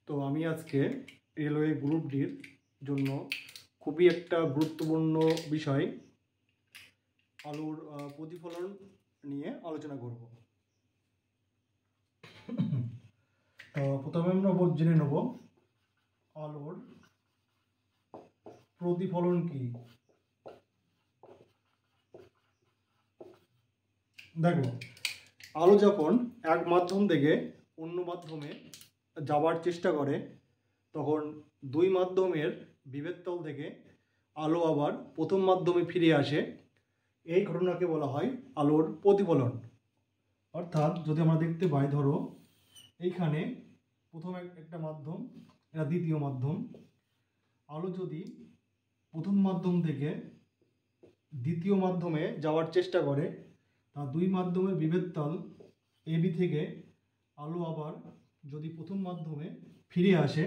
তো আমি আজকে রেলওয়ে গ্রুপ ডির জন্য খুবই একটা গুরুত্বপূর্ণ বিষয় আলুর প্রতিফলন নিয়ে আলোচনা করব। তো প্রথমে আমরা জেনে নেব আলুর প্রতিফলন কি। দেখো, আলো যখন এক মাধ্যম থেকে অন্য মাধ্যমে যাওয়ার চেষ্টা করে তখন দুই মাধ্যমের বিভেদতল থেকে আলো আবার প্রথম মাধ্যমে ফিরে আসে। এই ঘটনাকে বলা হয় আলোর প্রতিফলন। অর্থাৎ যদি আমরা দেখতে পাই, ধরো এইখানে প্রথম একটা মাধ্যম, এটা দ্বিতীয় মাধ্যম। আলো যদি প্রথম মাধ্যম থেকে দ্বিতীয় মাধ্যমে যাওয়ার চেষ্টা করে তা দুই মাধ্যমের বিভেদতল এবি থেকে আলো আবার যদি প্রথম মাধ্যমে ফিরে আসে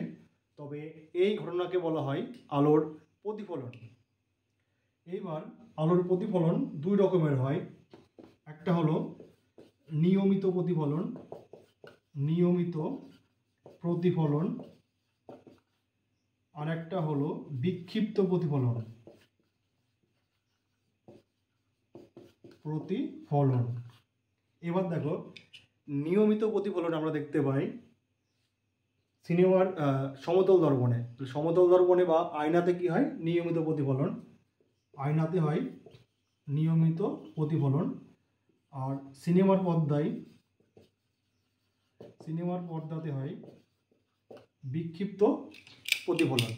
তবে এই ঘটনাকে বলা হয় আলোর প্রতিফলন। এইবার আলোর প্রতিফলন দুই রকমের হয়। একটা হলো নিয়মিত প্রতিফলন, আর একটা হলো বিক্ষিপ্ত প্রতিফলন। এবার দেখো, নিয়মিত প্রতিফলন আমরা দেখতে পাই সিনেমার সমতল দর্পণে বা আয়নাতে কি হয়, নিয়মিত প্রতিফলন। আয়নাতে হয় নিয়মিত প্রতিফলন, আর সিনেমার পর্দাতে হয় বিক্ষিপ্ত প্রতিফলন।